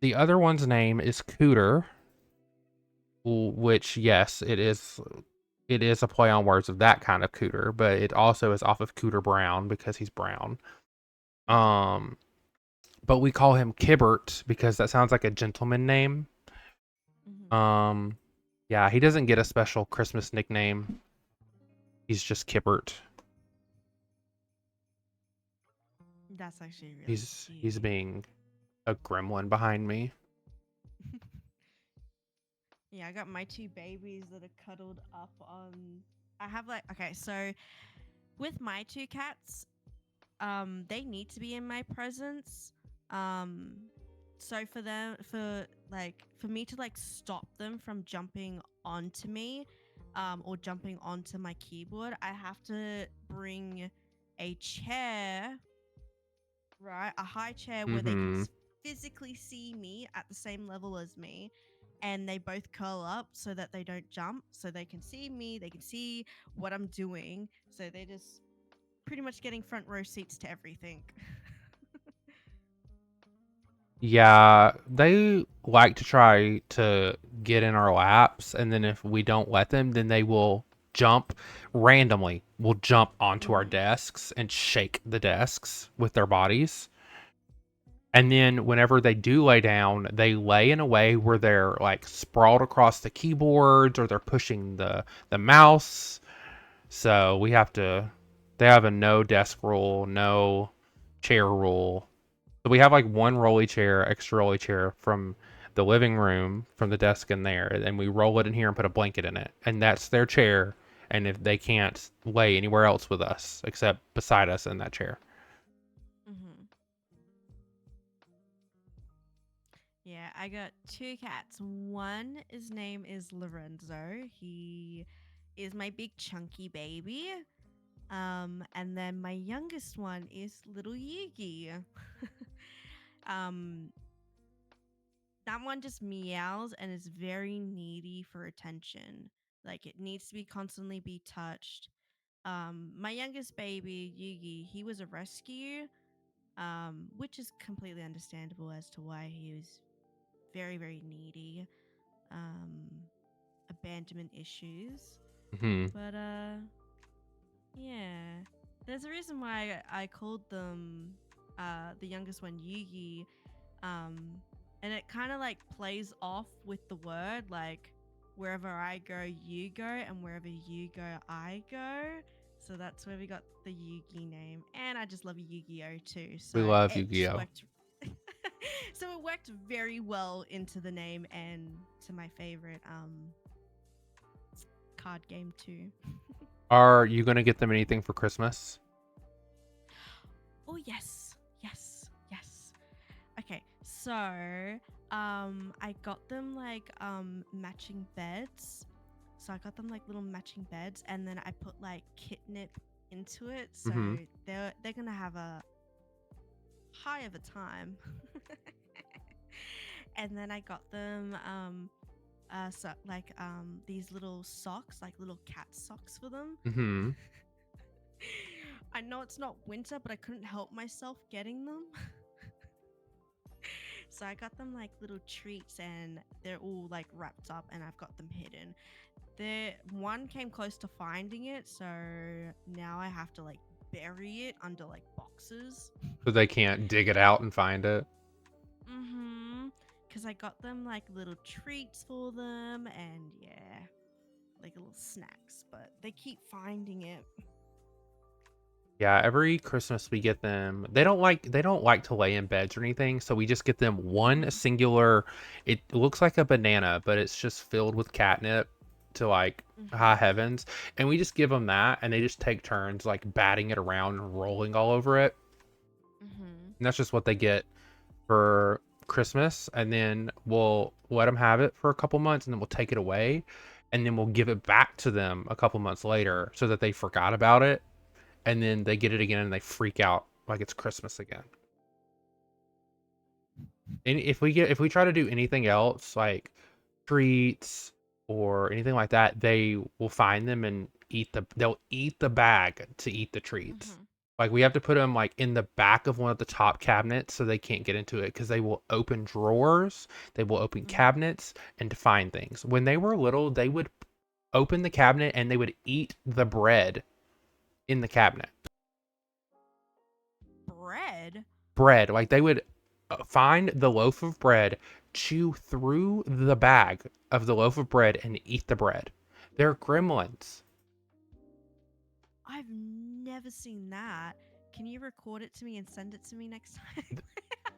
[SPEAKER 1] the other one's name is Cooter, which yes, it is a play on words of that kind of Cooter, but it also is off of Cooter Brown because he's brown.
[SPEAKER 2] Mm-hmm.
[SPEAKER 1] Um, but we call him Kibbert because that sounds like a gentleman name.
[SPEAKER 2] Mm-hmm.
[SPEAKER 1] Um, yeah, he doesn't get a special Christmas nickname. He's just Kibbert.
[SPEAKER 2] That's actually really
[SPEAKER 1] He's
[SPEAKER 2] cute.
[SPEAKER 1] being a gremlin behind me.
[SPEAKER 2] Yeah, I got my two babies that are cuddled up on. I have like okay, so with my two cats, they need to be in my presence. Um, so for me to like stop them from jumping onto me, or jumping onto my keyboard, I have to bring a chair, right? A high chair where they can
[SPEAKER 1] Mm-hmm.
[SPEAKER 2] physically see me at the same level as me. And they both curl up so that they don't jump, so they can see me, they can see what I'm doing. So they're just pretty much getting front row seats to everything.
[SPEAKER 1] Yeah, they like to try to get in our laps, and then if we don't let them, then they will jump randomly. Will jump onto our
[SPEAKER 2] Mm-hmm.
[SPEAKER 1] desks and shake the desks with their bodies. And then whenever they do lay down, they lay in a way where they're like sprawled across the keyboards or they're pushing the mouse. So we have to they have a no desk rule, no chair rule. So we have like one rolly chair, extra rolly chair from the living room from the desk in there, and we roll it in here and put a blanket in it, and that's their chair. And if they can't lay anywhere else with us except beside us in that chair.
[SPEAKER 2] Mm-hmm. Yeah, I got two cats. One, his name is Lorenzo. He is my big chunky baby. And then my youngest one is little Yugi. um, that one just meows and is very needy for attention. Like it needs to be constantly be touched. My youngest baby, Yugi, he was a rescue, which is completely understandable as to why he was very, very needy. Um, abandonment issues.
[SPEAKER 1] Hmm.
[SPEAKER 2] But yeah. There's a reason why I called them the youngest one Yugi. Um and it kind of like plays off with the word like wherever I go you go and wherever you go I go. So that's where we got the Yugi name. And I just love Yu-Gi-Oh too.
[SPEAKER 1] We
[SPEAKER 2] So
[SPEAKER 1] love
[SPEAKER 2] it just
[SPEAKER 1] Yu-Gi-Oh.
[SPEAKER 2] worked so it worked very well into the name and to my favorite card game too.
[SPEAKER 1] Are you gonna get them anything for Christmas?
[SPEAKER 2] Oh yes, yes, yes. Okay, so I got them like matching beds. So I got them like little matching beds, and then I put like catnip into it, so
[SPEAKER 1] Mm-hmm.
[SPEAKER 2] they're gonna have a high of a time. And then I got them so like these little socks, like little cat socks for them.
[SPEAKER 1] Mm-hmm.
[SPEAKER 2] I know it's not winter, but I couldn't help myself getting them. So I got them like little treats and they're all like wrapped up and I've got them hidden. The one came close to finding it, so now I have to like bury it under like boxes.
[SPEAKER 1] So they can't dig it out and find it.
[SPEAKER 2] Mm-hmm. Cause I got them like little treats for them and yeah, like little snacks, but they keep finding it.
[SPEAKER 1] Yeah, every Christmas we get them. They don't like to lay in beds or anything, so we just get them one
[SPEAKER 2] Mm-hmm.
[SPEAKER 1] singular. It looks like a banana, but it's just filled with catnip to like high
[SPEAKER 2] Mm-hmm.
[SPEAKER 1] heavens, and we just give them that, and they just take turns like batting it around and rolling all over it.
[SPEAKER 2] Mm-hmm.
[SPEAKER 1] And that's just what they get for Christmas, and then we'll let them have it for a couple months, and then we'll take it away, and then we'll give it back to them a couple months later so that they forgot about it, and then they get it again and they freak out like it's Christmas again. And if we try to do anything else like treats or anything like that, they will find them and they'll eat the bag to eat the treats.
[SPEAKER 2] Mm-hmm.
[SPEAKER 1] Like we have to put them like in the back of one of the top cabinets so they can't get into it because they will open drawers, they will open
[SPEAKER 2] Mm-hmm.
[SPEAKER 1] cabinets and find things. When they were little, they would open the cabinet and they would eat the bread in the cabinet.
[SPEAKER 2] Bread?
[SPEAKER 1] Bread. Like they would find the loaf of bread, chew through the bag of the loaf of bread, and eat the bread. They're gremlins.
[SPEAKER 2] I've never seen that. Can you record it to me and send it to me next time?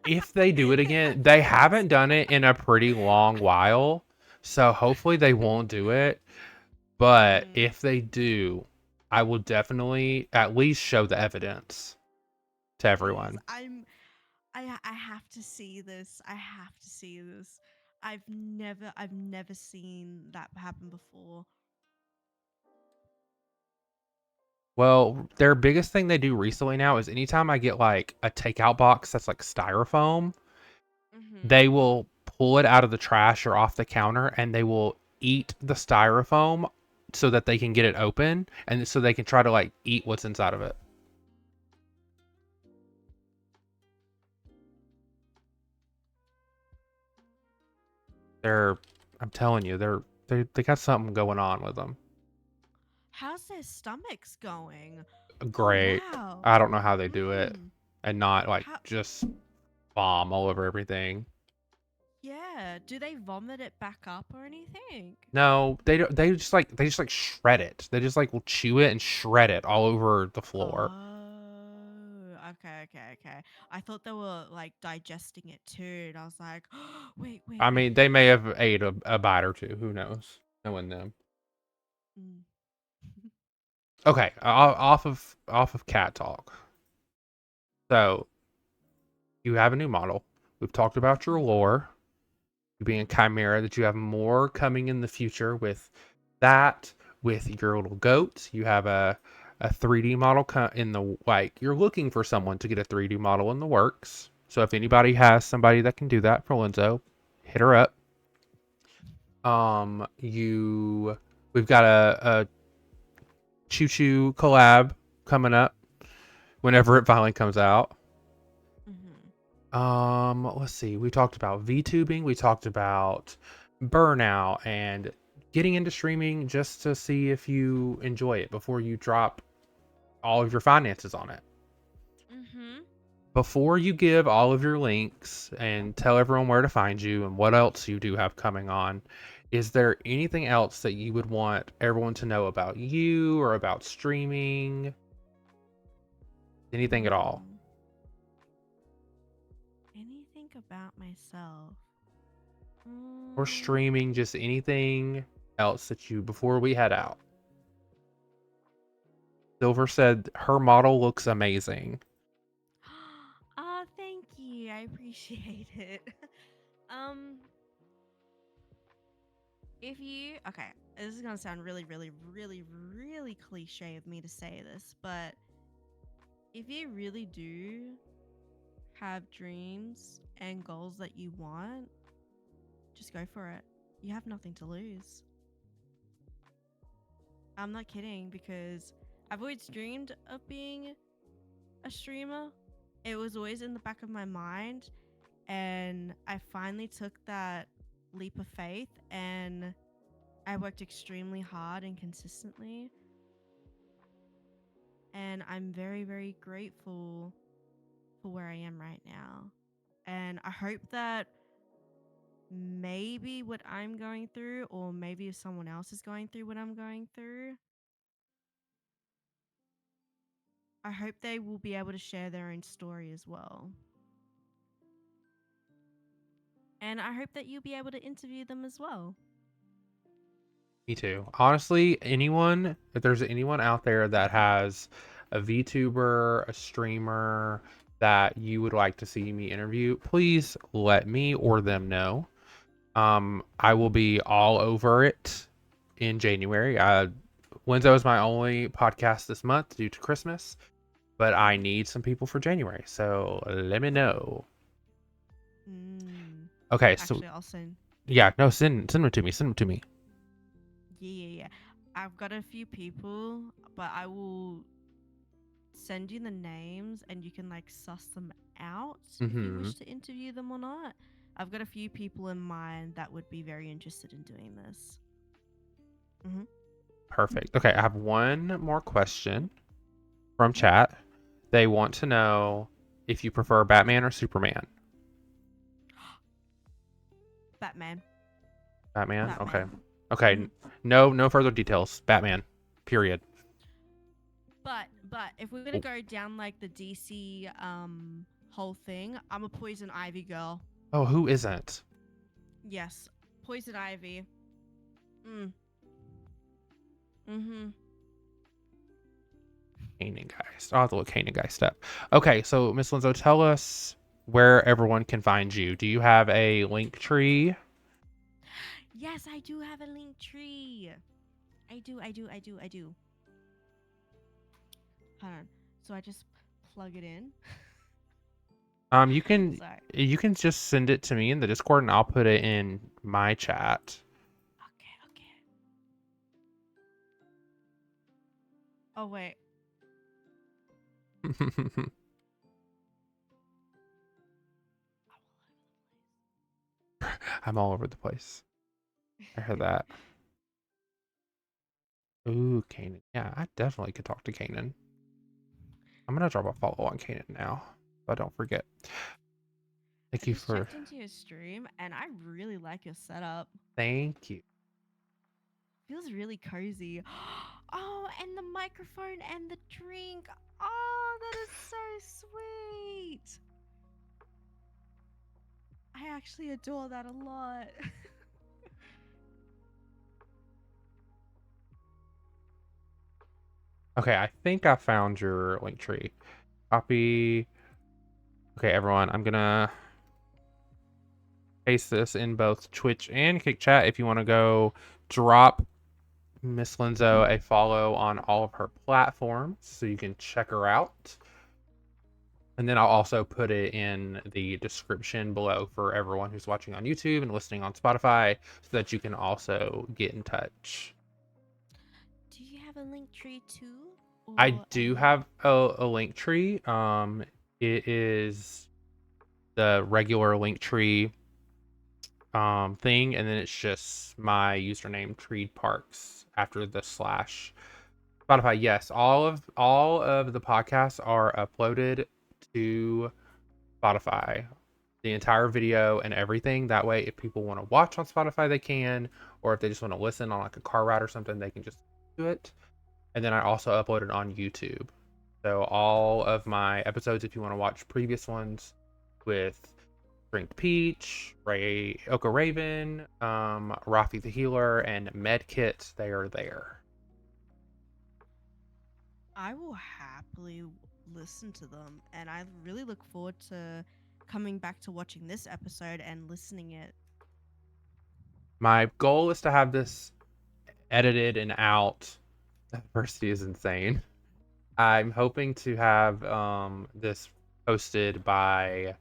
[SPEAKER 1] If they do it
[SPEAKER 2] I
[SPEAKER 1] again, they
[SPEAKER 2] want to
[SPEAKER 1] haven't
[SPEAKER 2] see
[SPEAKER 1] done it in a
[SPEAKER 2] that.
[SPEAKER 1] pretty long while. So hopefully they won't do it. But
[SPEAKER 2] Mm,
[SPEAKER 1] if they do, I will definitely at least show the evidence to
[SPEAKER 2] please,
[SPEAKER 1] everyone.
[SPEAKER 2] I have to see this. I have to see this. I've never seen that happen before.
[SPEAKER 1] Well, their biggest thing they do recently now is anytime I get like a takeout box that's like styrofoam,
[SPEAKER 2] Mhm.
[SPEAKER 1] they will pull it out of the trash or off the counter and they will eat the styrofoam so that they can get it open and so they can try to like eat what's inside of it. They're I'm telling you, they got something going on with them.
[SPEAKER 2] How's their stomachs going? Oh
[SPEAKER 1] Great.
[SPEAKER 2] wow.
[SPEAKER 1] I don't know how they do it
[SPEAKER 2] Mm.
[SPEAKER 1] and not like
[SPEAKER 2] How
[SPEAKER 1] just bomb all over everything.
[SPEAKER 2] yeah, do they vomit it back up or anything?
[SPEAKER 1] No, they don't. They just like shred it. They just like will chew it and shred it all over the floor.
[SPEAKER 2] Oh, Okay. I thought they were like digesting it too, and I was like,
[SPEAKER 1] I
[SPEAKER 2] wait.
[SPEAKER 1] mean, they may have ate a bite or two. Who knows? Knowing them.
[SPEAKER 2] Mm.
[SPEAKER 1] Okay, off of cat talk. So you have a new model. We've talked about your
[SPEAKER 2] Mhm.
[SPEAKER 1] lore, you being a chimera, that you have more coming in the future with that, with your little goats. You have a 3D model in the like. You're looking for someone to get a 3D model in the works. So if anybody has somebody that can do that for Lenzo, hit her up. You we've got a Choo Choo collab coming up whenever it finally comes out.
[SPEAKER 2] Mhm.
[SPEAKER 1] Let's see. We talked about VTubing. We talked about burnout and getting into streaming just to see if you enjoy it before you drop all of your finances on it.
[SPEAKER 2] Mhm.
[SPEAKER 1] Before you give all of your links and tell everyone where to find you and what else you do have coming on, is there anything else that you would want everyone to know about you or about streaming? Anything at all?
[SPEAKER 2] Mm. Anything about myself?
[SPEAKER 1] Or
[SPEAKER 2] Mm.
[SPEAKER 1] streaming, just anything else that you, before we head out? Silver said her model looks amazing.
[SPEAKER 2] Ah, thank you. I appreciate it. um, if you okay, this is gonna sound really cliche of me to say this, but if you really do have dreams and goals that you want, just go for it. You have nothing to lose. I'm not kidding because I've always dreamed of being a streamer. It was always in the back of my mind, and I finally took that leap of faith, and I worked extremely hard and consistently, and I'm very grateful for where I am right now. And I hope that maybe what I'm going through, or maybe if someone else is going through what I'm going through, I hope they will be able to share their own story as well. And I hope that you'll be able to interview them as well.
[SPEAKER 1] Me too. Honestly, anyone, if there's anyone out there that has a VTuber, a streamer that you would like to see me interview, please let me or them know. I will be all over it in January. Wenzo is my only podcast this month due to Christmas, but I need some people for January, so let me know.
[SPEAKER 2] Mm.
[SPEAKER 1] Okay, so
[SPEAKER 2] Actually, I'll send.
[SPEAKER 1] yeah, no, send it to me. Send it to me.
[SPEAKER 2] Yeah. I've got a few people, but I will send you the names and you can like suss them out if you
[SPEAKER 1] Mm-hmm.
[SPEAKER 2] wish to interview them or not. I've got a few people in mind that would be very interested in doing this. Mm-hmm.
[SPEAKER 1] Perfect. Okay, I have one more question from chat. They want to know if you prefer Batman or Superman.
[SPEAKER 2] Batman.
[SPEAKER 1] Batman. Okay.
[SPEAKER 2] Batman.
[SPEAKER 1] Okay.
[SPEAKER 2] Mm-hmm.
[SPEAKER 1] No further details. Batman. Period.
[SPEAKER 2] But if we're gonna go down like the DC whole thing, I'm a Poison Ivy girl.
[SPEAKER 1] Oh, who isn't?
[SPEAKER 2] Yes, Poison Ivy. Mm. Mm-hmm.
[SPEAKER 1] Kanan guys. I'll have to look Kanan guy step. Okay, so Miss Linzo, tell us where everyone can find you. Do you have a link tree?
[SPEAKER 2] Yes, I do have a link tree. I do. Hold on. So I just plug it in.
[SPEAKER 1] You can
[SPEAKER 2] Sorry.
[SPEAKER 1] you can just send it to me in the Discord and I'll put it in my chat.
[SPEAKER 2] Okay. Oh wait.
[SPEAKER 1] I'm all over the place. I heard that. Ooh, Kanan. Yeah, I definitely could talk to Kanan. I'm gonna drop a follow on Kanan now, so I don't forget.
[SPEAKER 2] I
[SPEAKER 1] Thank you
[SPEAKER 2] just
[SPEAKER 1] for
[SPEAKER 2] checked into your stream and I really like your setup.
[SPEAKER 1] thank you.
[SPEAKER 2] Feels really cozy. Oh, and the microphone and the drink. Oh, that is so sweet. I actually adore that a lot.
[SPEAKER 1] Okay, I think I found your link tree. Copy. Okay, everyone, I'm gonna paste this in both Twitch and Kick Chat if you want to go drop Miss Lenzo a follow on all of her platforms so you can check her out. And then I'll also put it in the description below for everyone who's watching on YouTube and listening on Spotify so that you can also get in touch.
[SPEAKER 2] Do you have a link tree too?
[SPEAKER 1] I
[SPEAKER 2] Or
[SPEAKER 1] do have a link tree. It is the regular link tree thing, and then it's just my username Treed Parks after the slash. Spotify, yes, all of the podcasts are uploaded to Spotify, the entire video and everything. That way, if people want to watch on Spotify, they can, or if they just want to listen on like a car ride or something, they can just do it. And then I also upload it on YouTube. So all of my episodes, if you want to watch previous ones with Drink Peach, Ray Oka Raven, Rafi the Healer, and Medkit, they are there.
[SPEAKER 2] I will happily listen to them, and I really look forward to coming back to watching this episode and listening it.
[SPEAKER 1] My goal is to have this edited and out. Diversity is insane. I'm hoping to have this posted by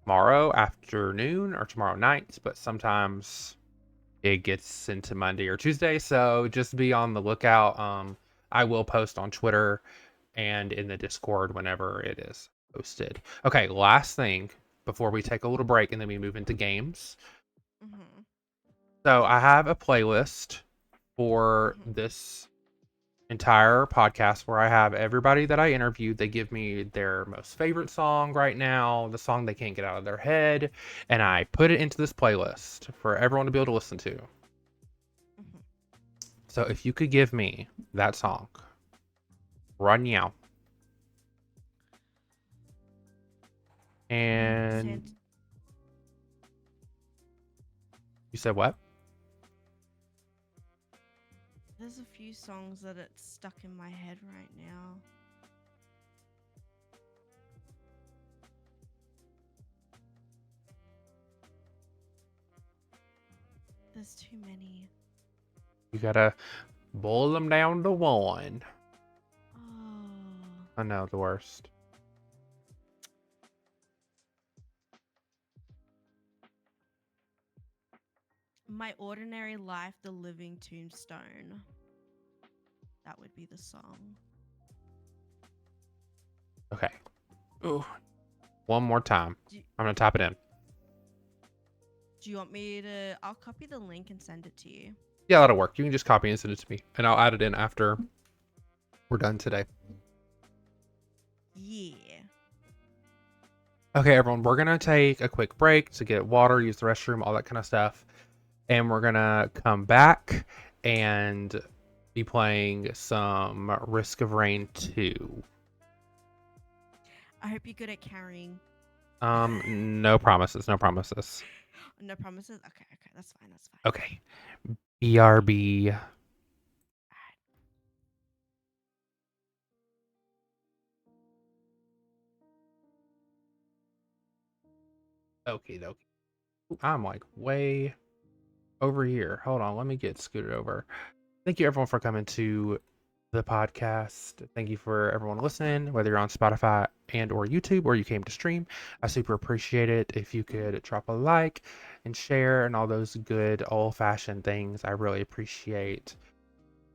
[SPEAKER 1] tomorrow afternoon or tomorrow night, but sometimes it gets into Monday or Tuesday, so just be on the lookout. I will post on Twitter and in the Discord whenever it is posted. Okay, last thing before we take a little break and then we move into games.
[SPEAKER 2] Mm-hmm.
[SPEAKER 1] So I have a playlist for
[SPEAKER 2] Mm-hmm.
[SPEAKER 1] this entire podcast where I have everybody that I interviewed. They give me their most favorite song right now, the song they can't get out of their head, and I put it into this playlist for everyone to be able to listen to.
[SPEAKER 2] Mm-hmm.
[SPEAKER 1] So if you could give me that song, Run Meow, and
[SPEAKER 2] Sant-
[SPEAKER 1] you said what?
[SPEAKER 2] There's a few songs that it's stuck in my head right now. There's too many.
[SPEAKER 1] You gotta boil them down to one.
[SPEAKER 2] Oh,
[SPEAKER 1] I know, the worst.
[SPEAKER 2] My Ordinary Life, The Living Tombstone. That would be the song.
[SPEAKER 1] Okay. Ooh. One more time.
[SPEAKER 2] Do,
[SPEAKER 1] I'm gonna type it in.
[SPEAKER 2] do you want me to? I'll copy the link and send it to you.
[SPEAKER 1] Yeah, that'll work. You can just copy and send it to me, and I'll add it in after we're done today.
[SPEAKER 2] Yeah.
[SPEAKER 1] Okay, everyone, we're gonna take a quick break to get water, use the restroom, all that kind of stuff, and we're gonna come back and be playing some Risk of Rain 2.
[SPEAKER 2] I hope you're good at carrying.
[SPEAKER 1] No promises, no promises.
[SPEAKER 2] No promises. Okay, okay, that's fine. That's fine.
[SPEAKER 1] Okay, BRB. Okay, okay. I'm like way over here. Hold on, let me get scooted over. Thank you everyone for coming to the podcast. Thank you for everyone listening, whether you're on Spotify and or YouTube or you came to stream. I super appreciate it. If you could drop a like and share and all those good old-fashioned things, I really appreciate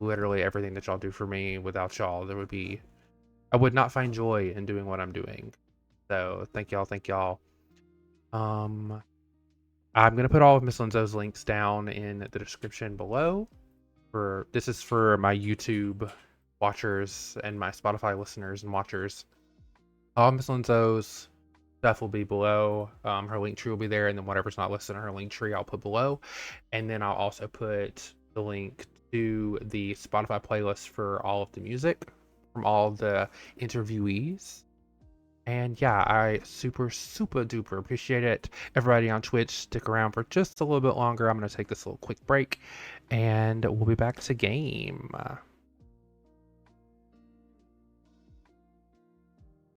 [SPEAKER 1] literally everything that y'all do for me. Without y'all, I would not find joy in doing what I'm doing. So thank y'all, thank y'all. I'm gonna put all of Miss Lenzo's links down in the description below. This is for my YouTube watchers and my Spotify listeners and watchers. All Miss Lenzo's stuff will be below. Her link tree will be there, and then whatever's not listed on her link tree, I'll put below. And then I'll also put the link to the Spotify playlist for all of the music from all the interviewees. And yeah, I super duper appreciate it. Everybody on Twitch, stick around for just a little bit longer. I'm gonna take this little quick break, and we'll be back to game.